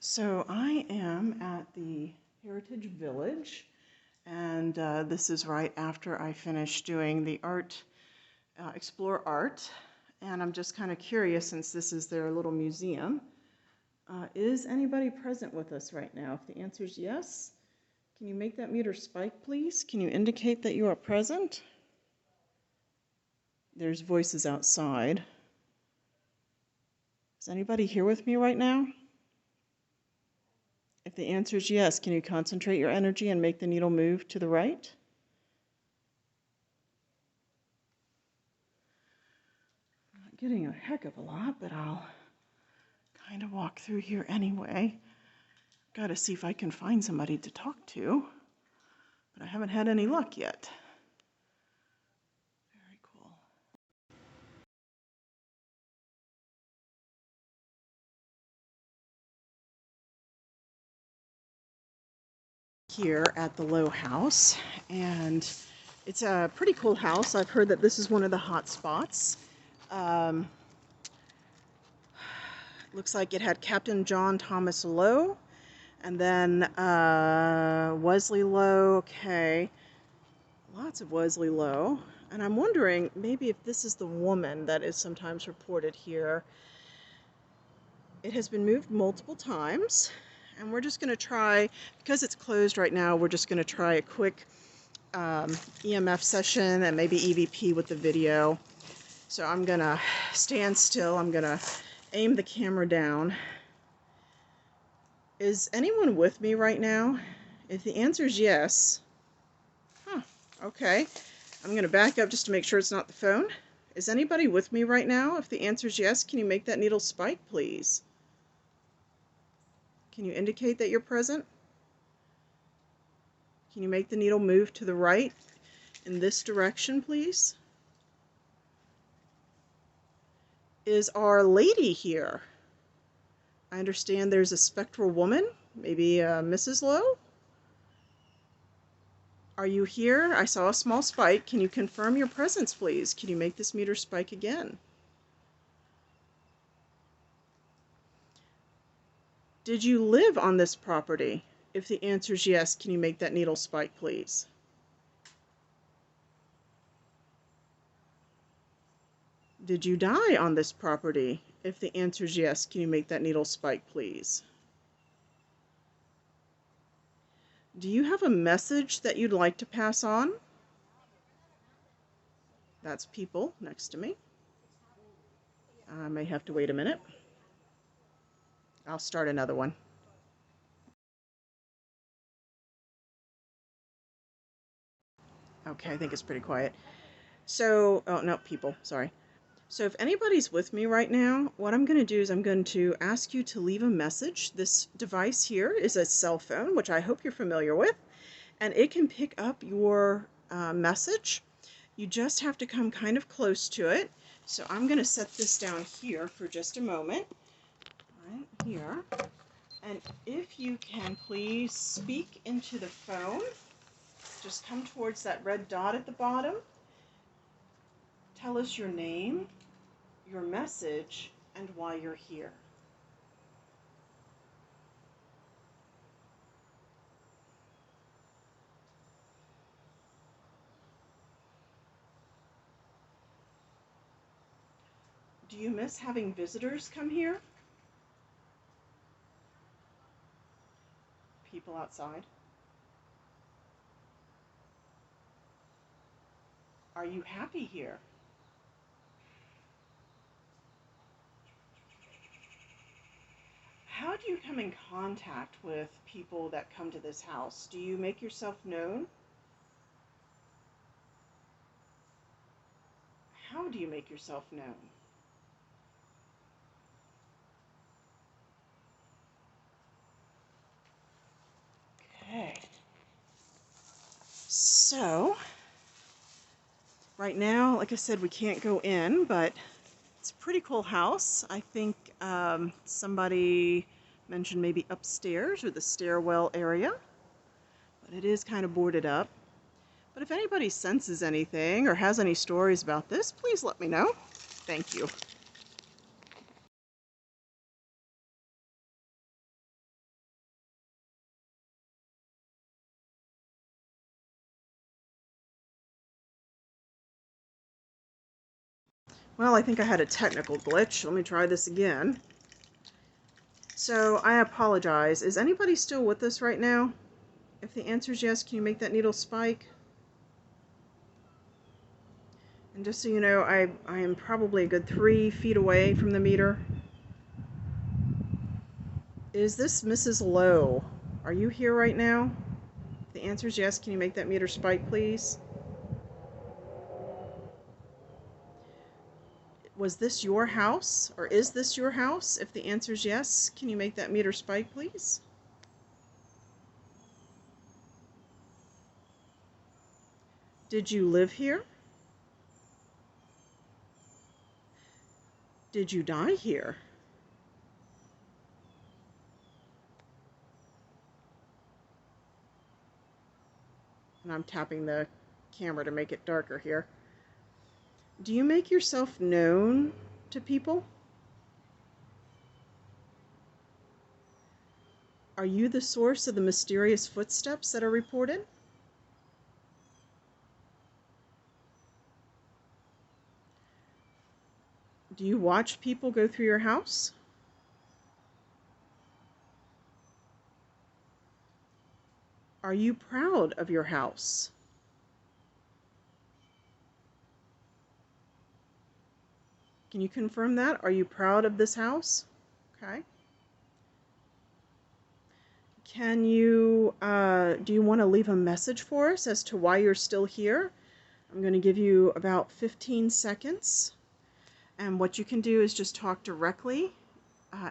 So I am at the Heritage Village, and this is right after I finished doing the Explore Art, and I'm just kind of curious since this is their little museum. Is anybody present with us right now? If the answer is yes, can you make that meter spike, please? Can you indicate that you are present? There's voices outside. Is anybody here with me right now? If the answer is yes, can you concentrate your energy and make the needle move to the right? Not getting a heck of a lot, but I'll kind of walk through here anyway. Got to see if I can find somebody to talk to, but I haven't had any luck yet. Very cool. Here at the Low House, and it's a pretty cool house. I've heard that this is one of the hot spots. Looks like it had Captain John Thomas Lowe, and then Wesley Lowe. Okay, lots of Wesley Lowe. And I'm wondering maybe if this is the woman that is sometimes reported here. It has been moved multiple times, and we're just going to try, because it's closed right now, we're just going to try a quick EMF session and maybe EVP with the video. So I'm going to stand still. I'm going to aim the camera down. Is anyone with me right now? If the answer is yes, okay. I'm going to back up just to make sure it's not the phone. Is anybody with me right now? If the answer is yes, can you make that needle spike, please? Can you indicate that you're present? Can you make the needle move to the right in this direction, please? Is Our Lady here? I understand there's a spectral woman, maybe Mrs. Lowe? Are you here? I saw a small spike. Can you confirm your presence, please? Can you make this meter spike again? Did you live on this property? If the answer is yes, can you make that needle spike, please? Did you die on this property? If the answer is yes, can you make that needle spike, please? Do you have a message that you'd like to pass on? That's people next to me. I may have to wait a minute. I'll start another one. Okay, I think it's pretty quiet. So, oh no, people, sorry. So if anybody's with me right now, what I'm going to do is I'm going to ask you to leave a message. This device here is a cell phone, which I hope you're familiar with, and it can pick up your message. You just have to come kind of close to it. So I'm going to set this down here for just a moment, right here. And if you can please speak into the phone, just come towards that red dot at the bottom. Tell us your name, your message, and why you're here. Do you miss having visitors come here? People outside? Are you happy here? How do you come in contact with people that come to this house? Do you make yourself known? How do you make yourself known? Okay. So, right now, like I said, we can't go in, but it's a pretty cool house. I think somebody mentioned maybe upstairs or the stairwell area, but it is kind of boarded up. But if anybody senses anything or has any stories about this, please let me know. Thank you. Well, I think I had a technical glitch. Let me try this again. So, I apologize. Is anybody still with us right now? If the answer is yes, can you make that needle spike? And just so you know, I am probably a good 3 feet away from the meter. Is this Mrs. Lowe? Are you here right now? If the answer is yes, can you make that meter spike, please? Was this your house? Or is this your house? If the answer is yes, can you make that meter spike, please? Did you live here? Did you die here? And I'm tapping the camera to make it darker here. Do you make yourself known to people? Are you the source of the mysterious footsteps that are reported? Do you watch people go through your house? Are you proud of your house? Can you confirm that? Are you proud of this house? Okay. Can you, do you want to leave a message for us as to why you're still here? I'm going to give you about 15 seconds. And what you can do is just talk directly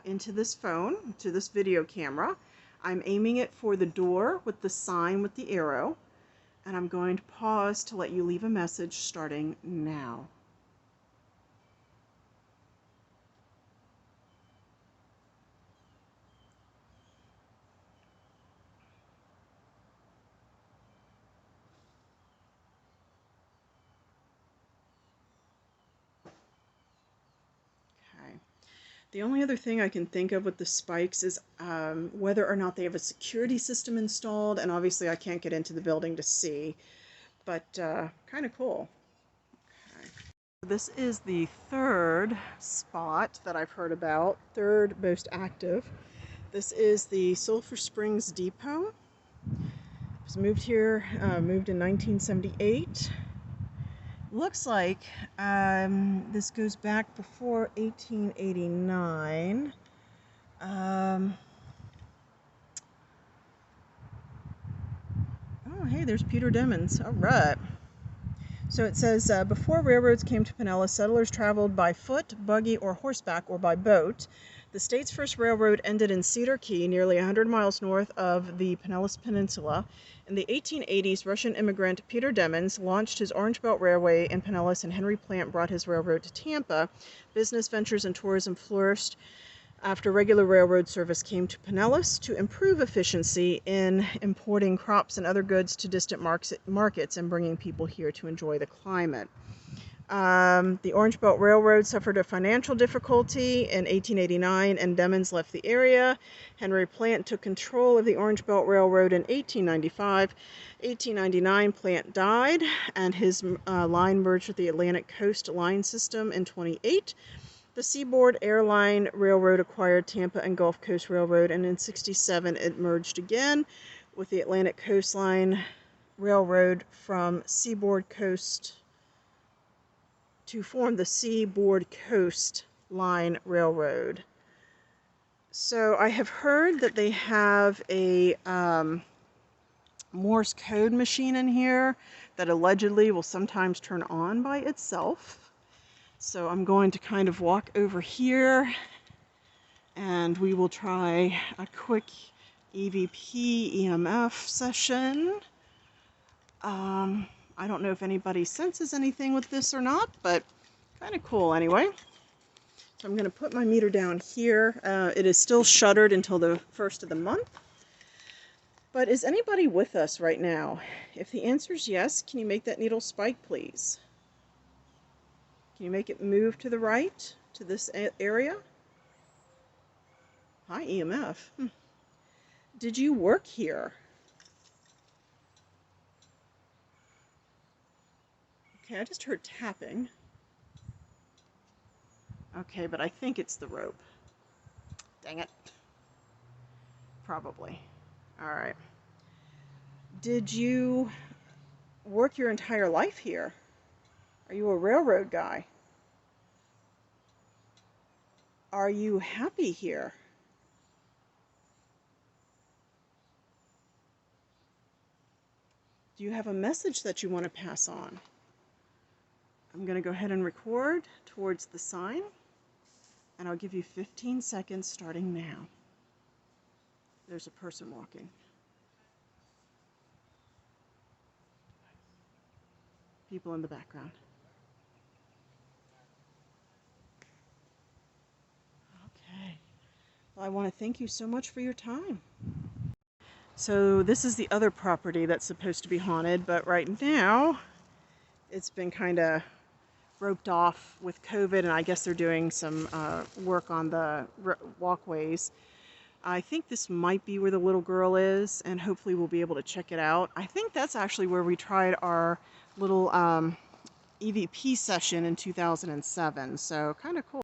into this phone, to this video camera. I'm aiming it for the door with the sign with the arrow. And I'm going to pause to let you leave a message starting now. Okay. The only other thing I can think of with the spikes is whether or not they have a security system installed, and obviously I can't get into the building to see, but kind of cool. Okay. This is the third spot that I've heard about, third most active. This is the Sulphur Springs Depot. It was moved here, moved in 1978. Looks like this goes back before 1889. Oh, hey, there's Peter Demons. All right. So it says, before railroads came to Pinellas, settlers traveled by foot, buggy, or horseback, or by boat. The state's first railroad ended in Cedar Key, nearly 100 miles north of the Pinellas Peninsula. In the 1880s, Russian immigrant Peter Demens launched his Orange Belt Railway in Pinellas, and Henry Plant brought his railroad to Tampa. Business ventures and tourism flourished after regular railroad service came to Pinellas to improve efficiency in importing crops and other goods to distant markets and bringing people here to enjoy the climate. The Orange Belt Railroad suffered a financial difficulty in 1889 and Demens left the area. Henry Plant took control of the Orange Belt Railroad in 1895. 1899, Plant died and his line merged with the Atlantic Coast Line System in 28. The Seaboard Airline Railroad acquired Tampa and Gulf Coast Railroad, and in 67 it merged again with the Atlantic Coastline Railroad from Seaboard Coast to form the Seaboard Coast Line Railroad. So I have heard that they have a Morse code machine in here that allegedly will sometimes turn on by itself. So I'm going to kind of walk over here and we will try a quick EVP EMF session. I don't know if anybody senses anything with this or not, but kind of cool anyway. So I'm going to put my meter down here. It is still shuttered until the first of the month. But is anybody with us right now? If the answer is yes, can you make that needle spike, please? Can you make it move to the right, to this area? Hi, EMF. Did you work here? Okay, I just heard tapping. Okay, but I think it's the rope. Dang it. Probably. All right. Did you work your entire life here? Are you a railroad guy? Are you happy here? Do you have a message that you want to pass on? I'm going to go ahead and record towards the sign, and I'll give you 15 seconds starting now. There's a person walking. People in the background. Okay. Well, I want to thank you so much for your time. So this is the other property that's supposed to be haunted, but right now it's been kind of roped off with COVID, and I guess they're doing some work on the walkways. I think this might be where the little girl is, and hopefully we'll be able to check it out. I think that's actually where we tried our little EVP session in 2007, so kind of cool.